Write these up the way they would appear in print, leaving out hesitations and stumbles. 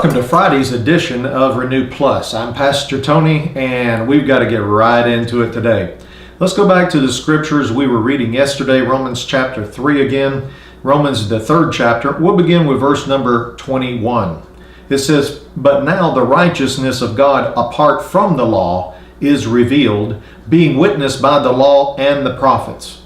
Welcome to Friday's edition of Renew Plus. I'm Pastor Tony, and we've got to get right into it today. Let's go back to the scriptures we were reading yesterday, Romans chapter 3 again, Romans the 3rd chapter. We'll begin with verse number 21. It says, "But now the righteousness of God apart from the law is revealed, being witnessed by the law and the prophets."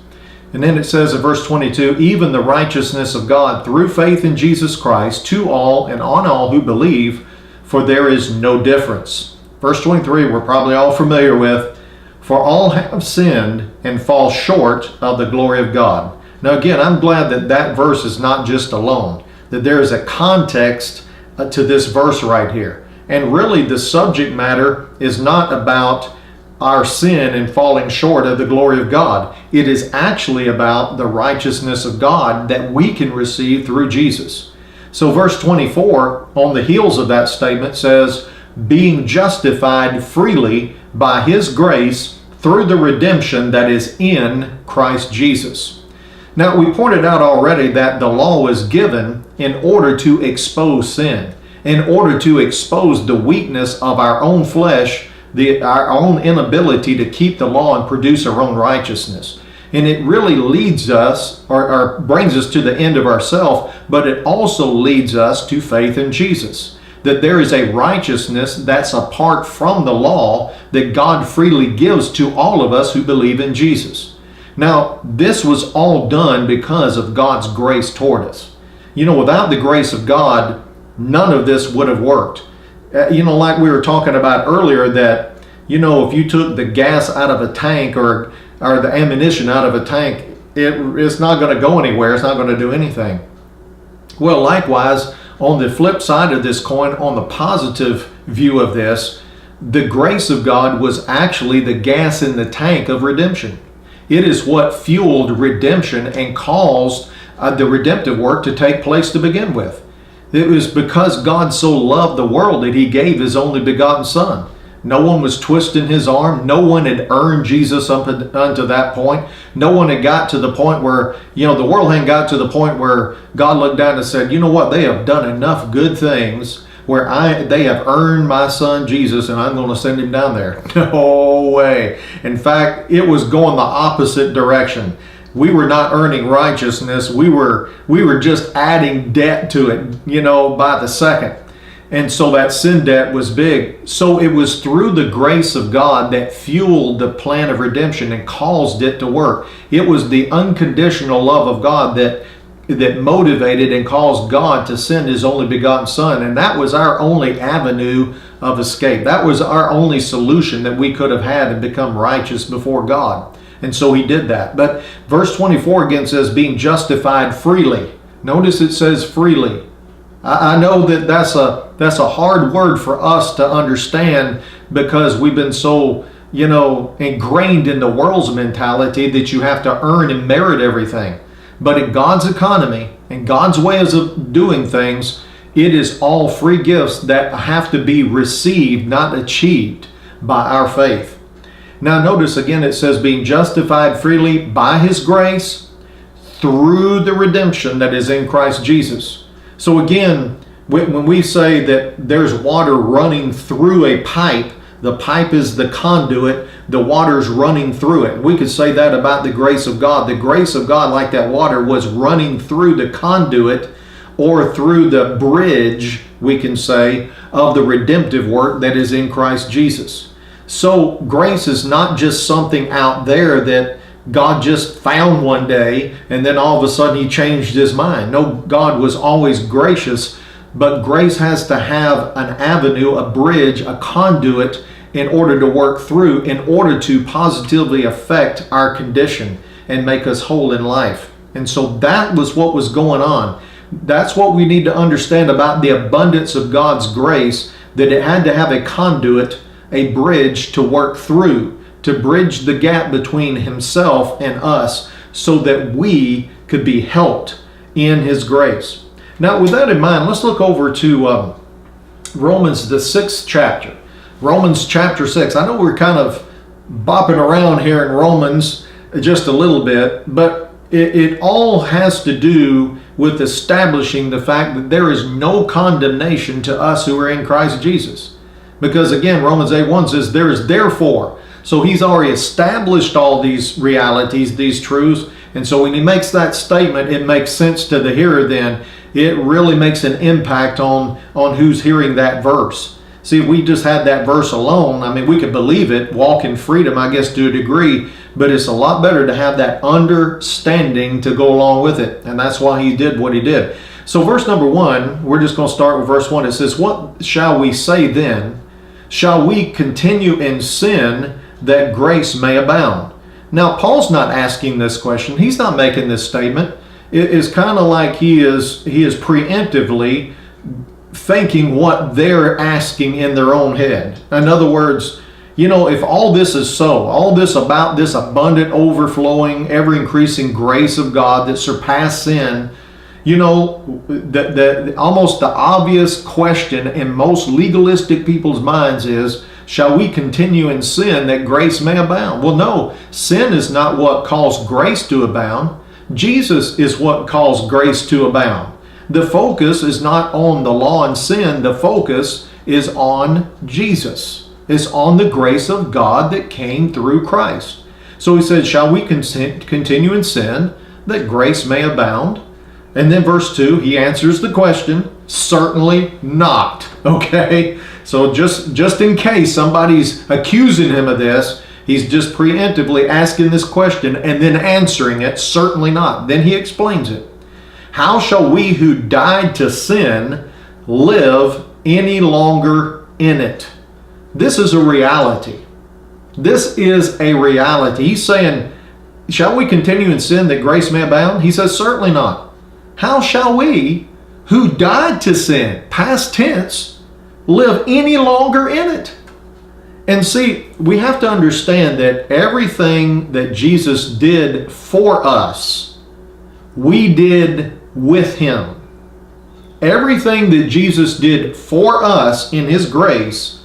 And then it says in verse 22, "Even the righteousness of God through faith in Jesus Christ to all and on all who believe, for there is no difference." Verse 23 we're probably all familiar with, "For all have sinned and fall short of the glory of God." Now again, I'm glad that that verse is not just alone, that there is a context to this verse right here. And really the subject matter is not about our sin and falling short of the glory of God. It is actually about the righteousness of God that we can receive through Jesus. So verse 24, on the heels of that statement, says, "Being justified freely by His grace through the redemption that is in Christ Jesus." Now, we pointed out already that the law was given in order to expose sin, in order to expose the weakness of our own flesh, our own inability to keep the law and produce our own righteousness. And it really leads us or brings us to the end of ourself, but it also leads us to faith in Jesus. That there is a righteousness that's apart from the law that God freely gives to all of us who believe in Jesus. Now, this was all done because of God's grace toward us. You know, without the grace of God, none of this would have worked. Like we were talking about earlier, that, if you took the gas out of a tank or the ammunition out of a tank, it's not going to go anywhere. It's not going to do anything. Well, likewise, on the flip side of this coin, on the positive view of this, the grace of God was actually the gas in the tank of redemption. It is what fueled redemption and caused the redemptive work to take place to begin with. It was because God so loved the world that He gave His only begotten Son. No one was twisting His arm. No one had earned Jesus up unto that point. No one had got to the point where, the world hadn't got to the point where God looked down and said, "You know what? They have done enough good things where they have earned my Son Jesus, and I'm going to send Him down there." No way. In fact, it was going the opposite direction. We were not earning righteousness. We were just adding debt to it, by the second. And so that sin debt was big. So it was through the grace of God that fueled the plan of redemption and caused it to work. It was the unconditional love of God that motivated and caused God to send His only begotten Son. And that was our only avenue of escape. That was our only solution that we could have had and become righteous before God. And so He did that. But verse 24 again says, "Being justified freely." Notice it says freely. I know that's a hard word for us to understand, because we've been so, ingrained in the world's mentality that you have to earn and merit everything. But in God's economy and God's ways of doing things, it is all free gifts that have to be received, not achieved by our faith. Now notice again it says, "Being justified freely by His grace through the redemption that is in Christ Jesus." So again, when we say that there's water running through a pipe, the pipe is the conduit, the water's running through it. We could say that about the grace of God. The grace of God, like that water, was running through the conduit, or through the bridge, we can say, of the redemptive work that is in Christ Jesus. So grace is not just something out there that God just found one day and then all of a sudden He changed His mind. No, God was always gracious, but grace has to have an avenue, a bridge, a conduit in order to work through, in order to positively affect our condition and make us whole in life. And so that was what was going on. That's what we need to understand about the abundance of God's grace, that it had to have a conduit, a bridge to work through, to bridge the gap between Himself and us, so that we could be helped in His grace. Now, with that in mind, let's look over to Romans, the 6th chapter. Romans chapter 6. I know we're kind of bopping around here in Romans just a little bit, but it all has to do with establishing the fact that there is no condemnation to us who are in Christ Jesus. Because again, Romans 8:1 says there is therefore. So he's already established all these realities, these truths. And so when he makes that statement, it makes sense to the hearer then. It really makes an impact on who's hearing that verse. See, if we just had that verse alone, I mean, we could believe it, walk in freedom, I guess, to a degree, but it's a lot better to have that understanding to go along with it. And that's why he did what he did. So verse number 1, we're just going to start with verse 1. It says, "What shall we say then? Shall we continue in sin that grace may abound?" Now, Paul's not asking this question. He's not making this statement. It is kind of like he is preemptively thinking what they're asking in their own head. In other words, if all this is so, all this about this abundant, overflowing, ever-increasing grace of God that surpass sin, almost the obvious question in most legalistic people's minds is, shall we continue in sin that grace may abound? Well, no, sin is not what caused grace to abound. Jesus is what caused grace to abound. The focus is not on the law and sin. The focus is on Jesus. It's on the grace of God that came through Christ. So he said, shall we continue in sin that grace may abound? And then verse 2, he answers the question, certainly not. Okay? So just in case somebody's accusing him of this, he's just preemptively asking this question and then answering it, certainly not. Then he explains it. How shall we who died to sin live any longer in it? This is a reality. This is a reality. He's saying, shall we continue in sin that grace may abound? He says, certainly not. How shall we who died to sin, past tense, live any longer in it? And see, we have to understand that everything that Jesus did for us, we did with him. Everything that Jesus did for us in his grace,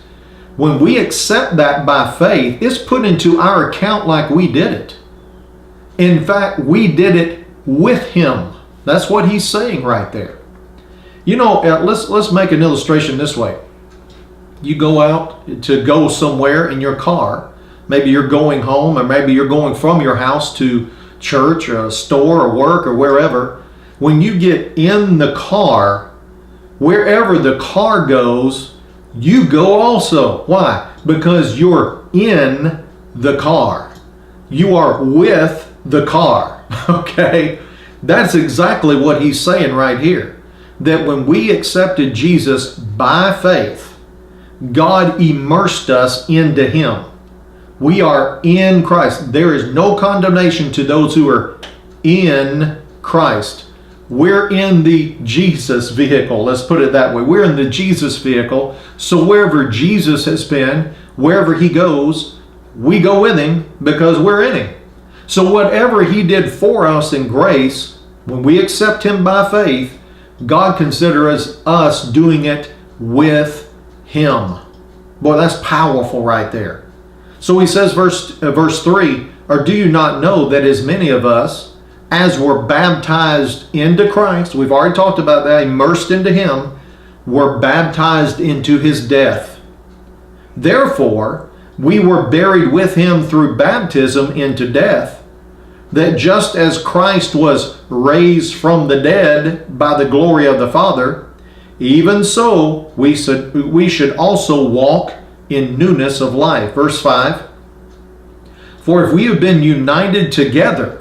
when we accept that by faith, it's put into our account like we did it. In fact, we did it with him. That's what he's saying right there. Let's make an illustration this way. You go out to go somewhere in your car. Maybe you're going home, or maybe you're going from your house to church or a store or work or wherever. When you get in the car, wherever the car goes, you go also. Why? Because you're in the car. You are with the car. Okay? That's exactly what he's saying right here. That when we accepted Jesus by faith, God immersed us into him. We are in Christ. There is no condemnation to those who are in Christ. We're in the Jesus vehicle. Let's put it that way. We're in the Jesus vehicle. So wherever Jesus has been, wherever he goes, we go with him because we're in him. So whatever he did for us in grace, when we accept him by faith, God considers us doing it with him. Boy, that's powerful right there. So he says, verse 3, or do you not know that as many of us as were baptized into Christ, we've already talked about that, immersed into him, were baptized into his death. Therefore, we were buried with him through baptism into death, that just as Christ was raised from the dead by the glory of the Father, even so we should also walk in newness of life. Verse 5, for if we have been united together,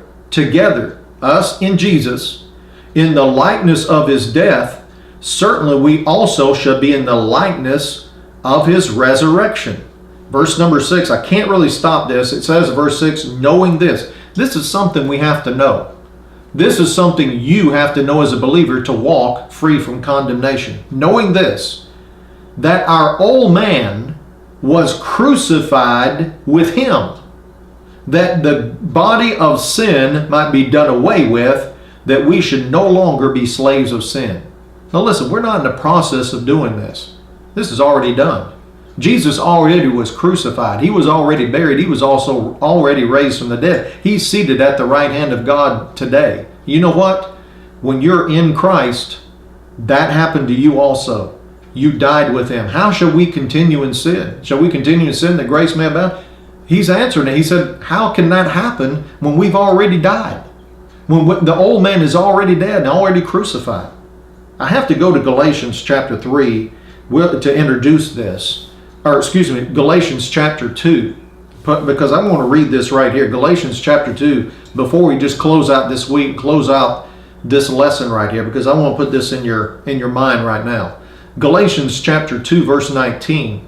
us in Jesus, in the likeness of his death, certainly we also shall be in the likeness of his resurrection. Verse number 6, I can't really stop this. It says, verse 6, knowing this. This is something we have to know. This is something you have to know as a believer to walk free from condemnation. Knowing this, that our old man was crucified with him, that the body of sin might be done away with, that we should no longer be slaves of sin. Now listen, we're not in the process of doing this. This is already done. Jesus already was crucified. He was already buried. He was also already raised from the dead. He's seated at the right hand of God today. You know what? when you're in Christ, that happened to you also. You died with him. How shall we continue in sin? Shall we continue in sin that grace may abound? He's answering it. He said, how can that happen when we've already died? When the old man is already dead and already crucified. I have to go to Galatians chapter 3 to introduce this. Or excuse me, Galatians chapter 2. Because I want to read this right here. Galatians chapter 2, before we just close out this week, close out this lesson right here, because I want to put this in your mind right now. Galatians chapter 2, verse 19.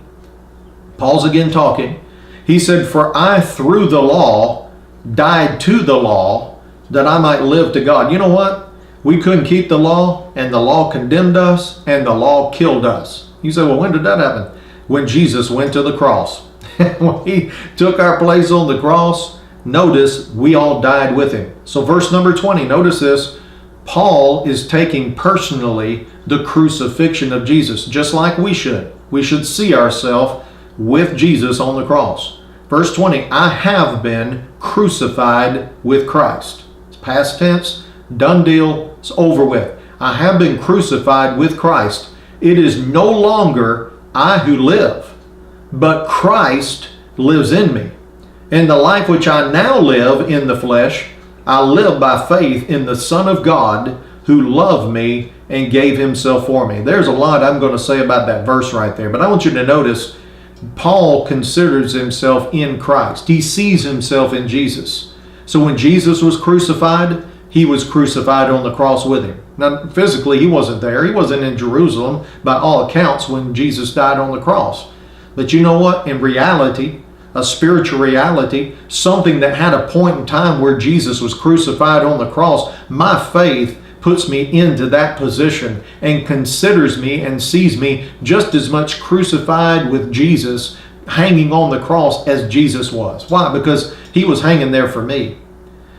Paul's again talking. He said, for I through the law died to the law, that I might live to God. You know what? We couldn't keep the law, and the law condemned us, and the law killed us. You say, well, when did that happen? When Jesus went to the cross. When he took our place on the cross, notice we all died with him. So verse number 20, notice this. Paul is taking personally the crucifixion of Jesus, just like we should. We should see ourselves with Jesus on the cross. Verse 20, I have been crucified with Christ. It's past tense, done deal, it's over with. I have been crucified with Christ. It is no longer I who live, but Christ lives in me. And the life which I now live in the flesh, I live by faith in the Son of God who loved me and gave himself for me. There's a lot I'm going to say about that verse right there, but I want you to notice Paul considers himself in Christ. He sees himself in Jesus. So when Jesus was crucified, he was crucified on the cross with him. Now, physically, he wasn't there. He wasn't in Jerusalem by all accounts when Jesus died on the cross. But you know what? In reality, a spiritual reality, something that had a point in time where Jesus was crucified on the cross, my faith puts me into that position and considers me and sees me just as much crucified with Jesus hanging on the cross as Jesus was. Why? Because he was hanging there for me.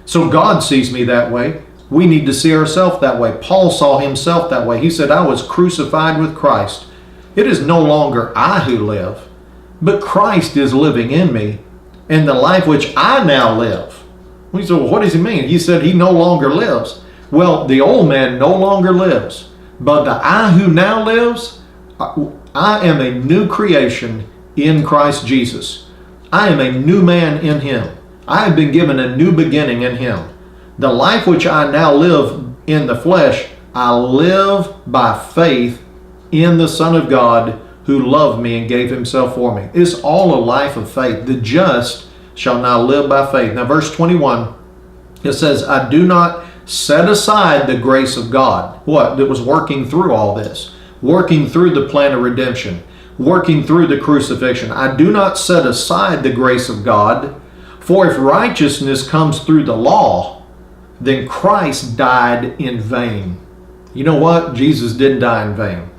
So God sees me that way. We need to see ourselves that way. Paul saw himself that way. He said, I was crucified with Christ. It is no longer I who live, but Christ is living in me, and the life which I now live. We said, well, what does he mean? He said he no longer lives. Well, the old man no longer lives, but the I who now lives, I am a new creation in Christ Jesus. I am a new man in him. I have been given a new beginning in him. The life which I now live in the flesh, I live by faith in the Son of God who loved me and gave himself for me. It's all a life of faith. The just shall now live by faith. Now verse 21, it says, I do not set aside the grace of God. What? That was working through all this. Working through the plan of redemption. Working through the crucifixion. I do not set aside the grace of God. For if righteousness comes through the law, then Christ died in vain. You know what? Jesus didn't die in vain.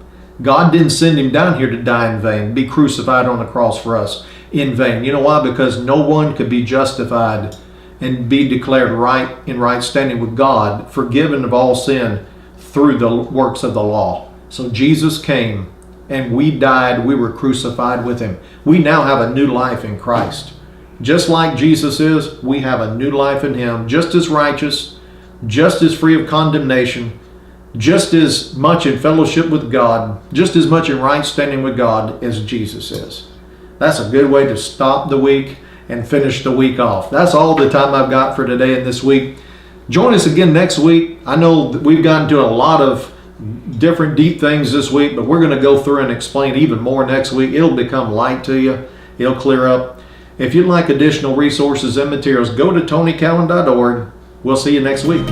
God didn't send him down here to die in vain, be crucified on the cross for us in vain. You know why? Because no one could be justified and be declared right in right standing with God, forgiven of all sin through the works of the law. So Jesus came and we died, we were crucified with him. We now have a new life in Christ. Just like Jesus is, we have a new life in him, just as righteous, just as free of condemnation, just as much in fellowship with God, just as much in right standing with God as Jesus is. That's a good way to stop the week and finish the week off. That's all the time I've got for today and this week. Join us again next week. I know that we've gotten to a lot of different deep things this week, but we're going to go through and explain even more next week. It'll become light to you. It'll clear up. If you'd like additional resources and materials, go to tonycowan.org. We'll see you next week.